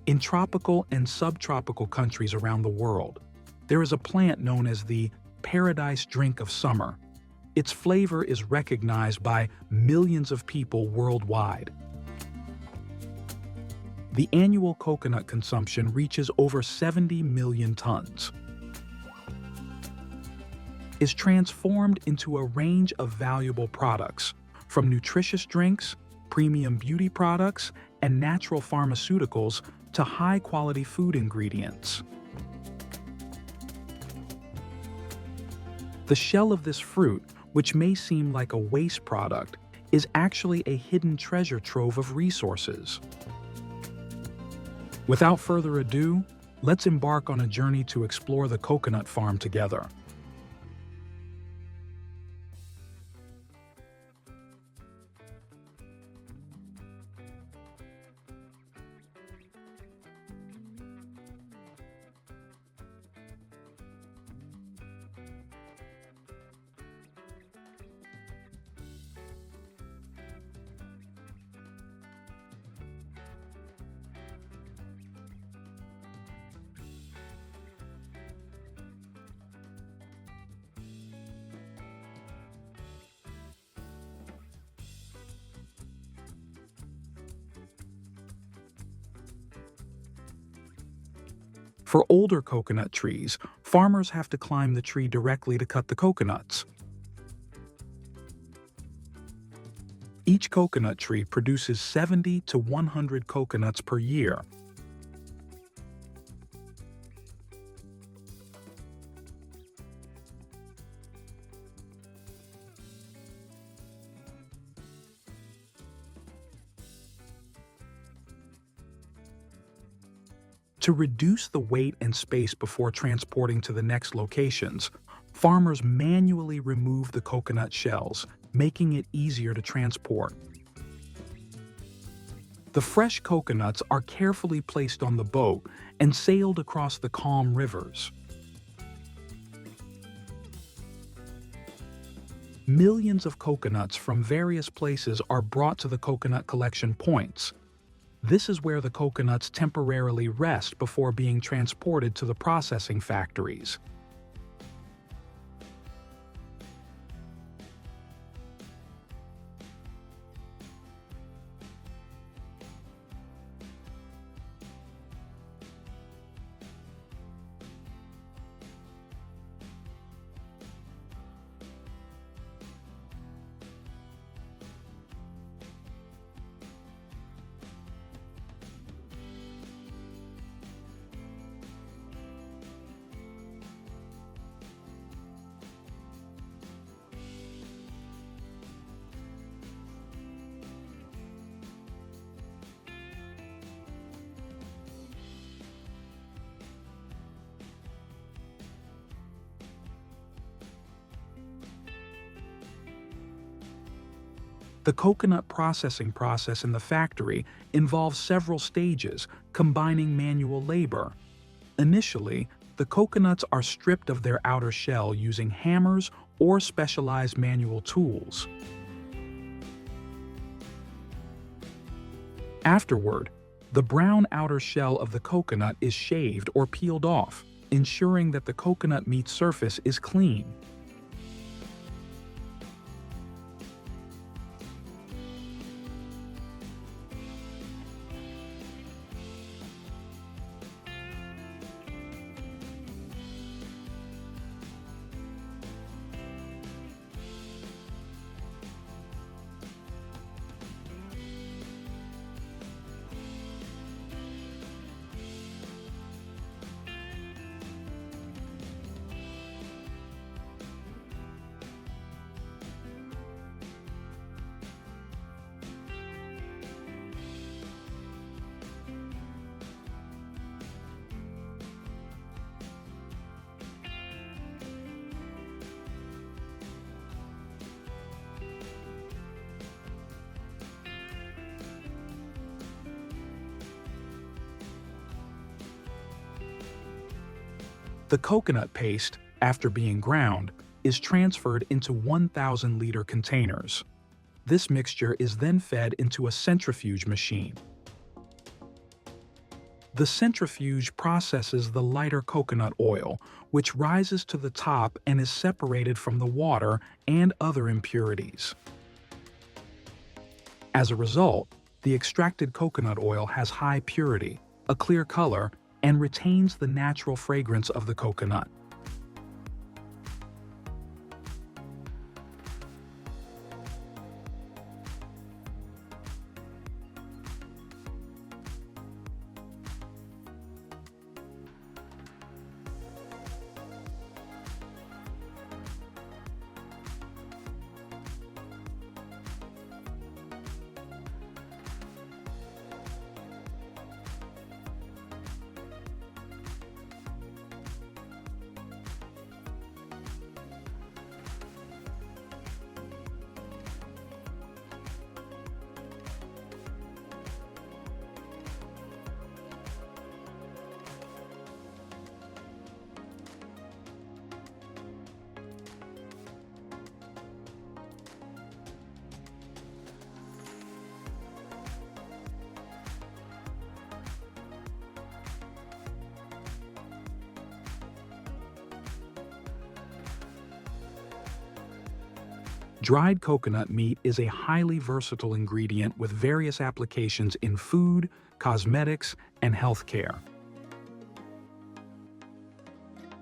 In tropical and subtropical countries around the world, there is a plant known as the paradise drink of summer. Its flavor is recognized by millions of people worldwide. The annual coconut consumption reaches over 70 million tons. Is transformed into a range of valuable products, from nutritious drinks, premium beauty products, and natural pharmaceuticals to high-quality food ingredients. The shell of this fruit, which may seem like a waste product, is actually a hidden treasure trove of resources. Without further ado, let's embark on a journey to explore the coconut farm together. For older coconut trees, farmers have to climb the tree directly to cut the coconuts. Each coconut tree produces 70 to 100 coconuts per year. To reduce the weight and space before transporting to the next locations, farmers manually remove the coconut shells, making it easier to transport. The fresh coconuts are carefully placed on the boat and sailed across the calm rivers. Millions of coconuts from various places are brought to the coconut collection points. This is where the coconuts temporarily rest before being transported to the processing factories. The coconut processing process in the factory involves several stages, combining manual labor. Initially, the coconuts are stripped of their outer shell using hammers or specialized manual tools. Afterward, the brown outer shell of the coconut is shaved or peeled off, ensuring that the coconut meat surface is clean. The coconut paste, after being ground, is transferred into 1,000-liter containers. This mixture is then fed into a centrifuge machine. The centrifuge processes the lighter coconut oil, which rises to the top and is separated from the water and other impurities. As a result, the extracted coconut oil has high purity, a clear color, and retains the natural fragrance of the coconut. Dried coconut meat is a highly versatile ingredient with various applications in food, cosmetics, and healthcare.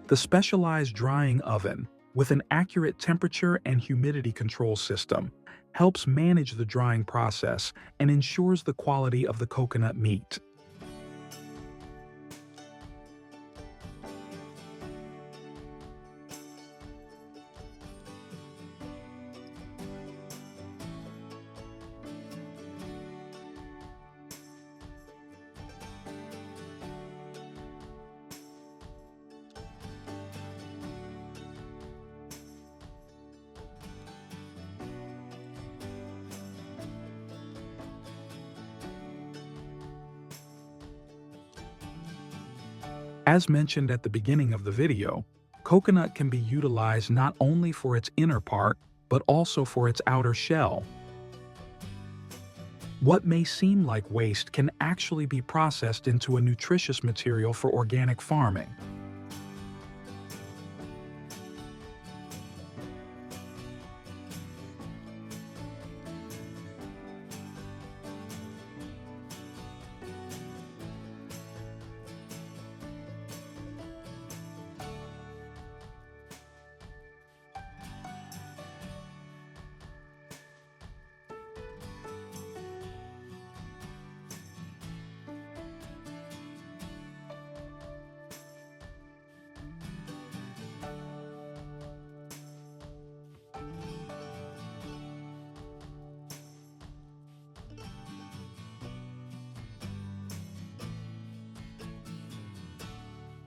The specialized drying oven, with an accurate temperature and humidity control system, helps manage the drying process and ensures the quality of the coconut meat. As mentioned at the beginning of the video, coconut can be utilized not only for its inner part, but also for its outer shell. What may seem like waste can actually be processed into a nutritious material for organic farming.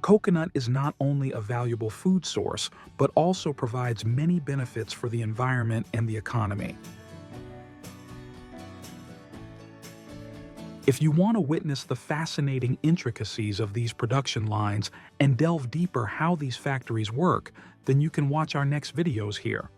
Coconut is not only a valuable food source, but also provides many benefits for the environment and the economy. If you want to witness the fascinating intricacies of these production lines and delve deeper how these factories work, then you can watch our next videos here.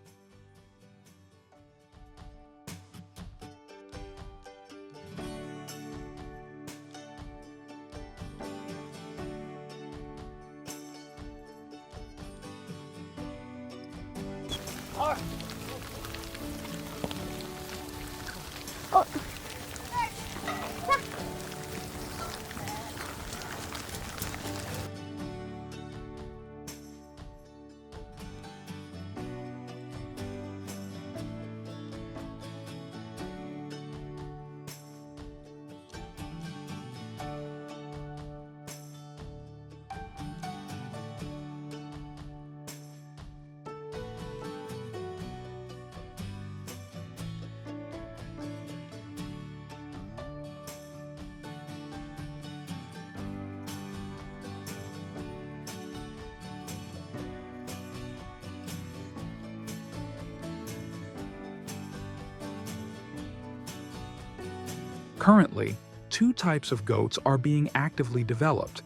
Currently, two types of goats are being actively developed: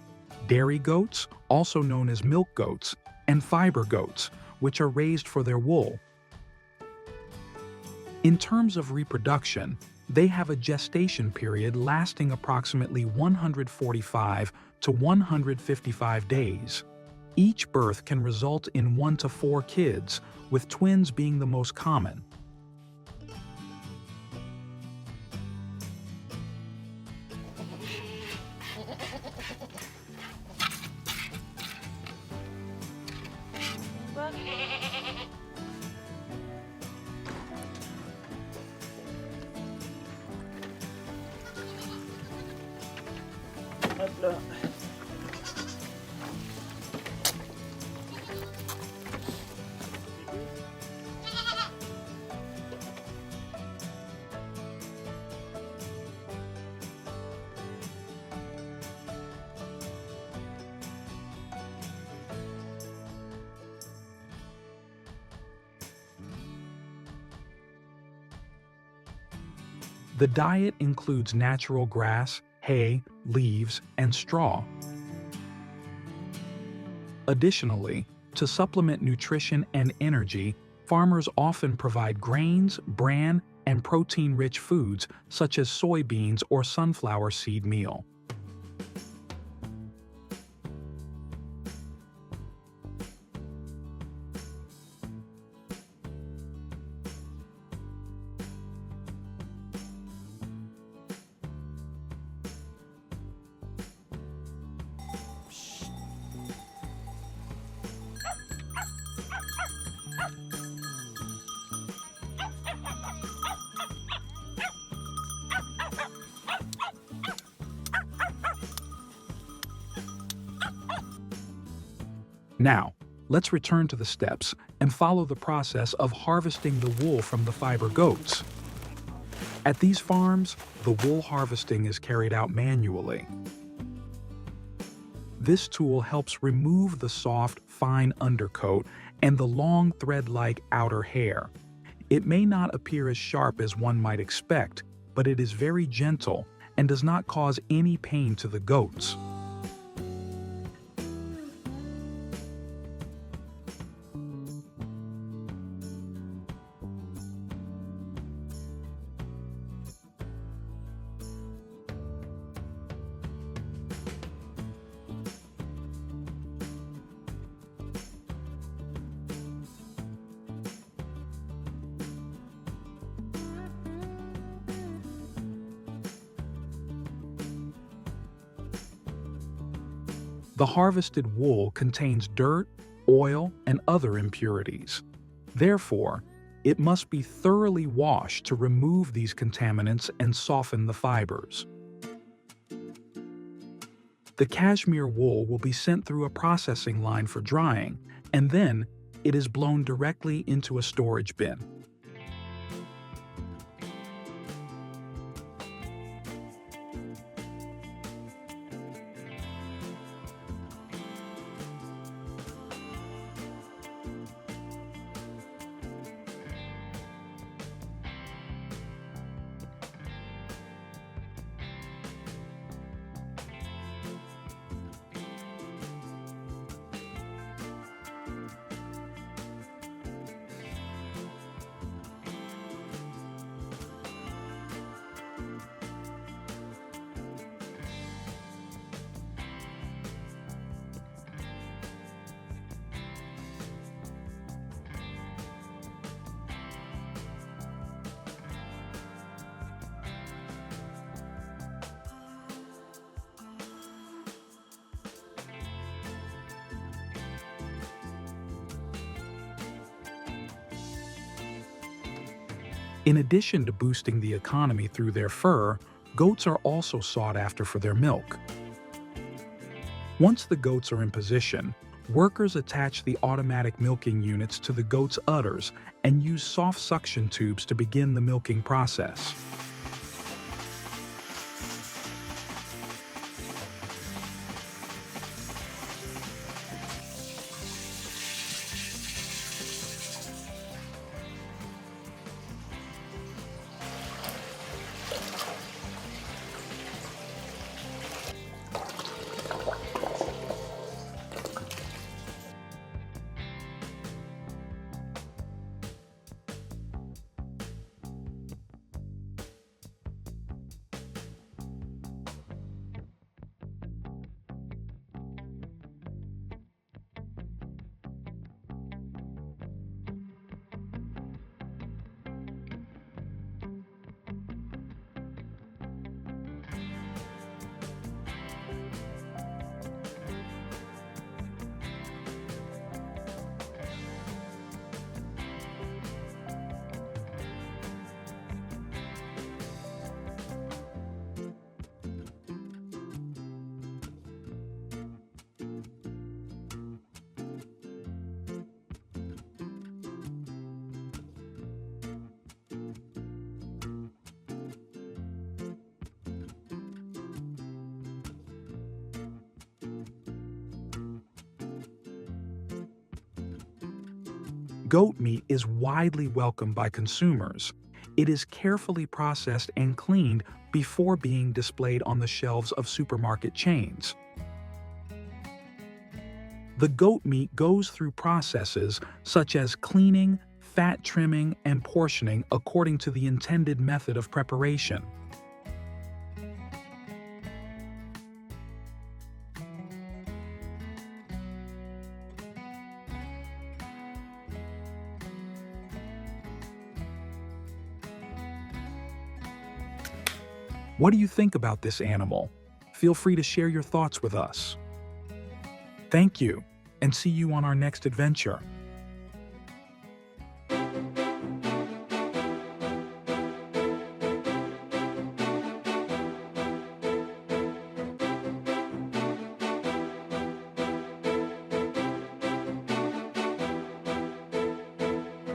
dairy goats, also known as milk goats, and fiber goats, which are raised for their wool. In terms of reproduction, They have a gestation period lasting approximately 145 to 155 days. Each birth can result in 1 to 4 kids, with twins being the most common. The diet includes natural grass, hay, leaves, and straw. Additionally, to supplement nutrition and energy, farmers often provide grains, bran, and protein-rich foods such as soybeans or sunflower seed meal. Now, let's return to the steps and follow the process of harvesting the wool from the fiber goats. At these farms, the wool harvesting is carried out manually. This tool helps remove the soft, fine undercoat and the long thread-like outer hair. It may not appear as sharp as one might expect, but it is very gentle and does not cause any pain to the goats. The harvested wool contains dirt, oil, and other impurities. Therefore, it must be thoroughly washed to remove these contaminants and soften the fibers. The cashmere wool will be sent through a processing line for drying, and then it is blown directly into a storage bin. In addition to boosting the economy through their fur, goats are also sought after for their milk. Once the goats are in position, workers attach the automatic milking units to the goats' udders and use soft suction tubes to begin the milking process. Goat meat is widely welcomed by consumers. It is carefully processed and cleaned before being displayed on the shelves of supermarket chains. The goat meat goes through processes such as cleaning, fat trimming, and portioning according to the intended method of preparation. What do you think about this animal? Feel free to share your thoughts with us. Thank you, and see you on our next adventure.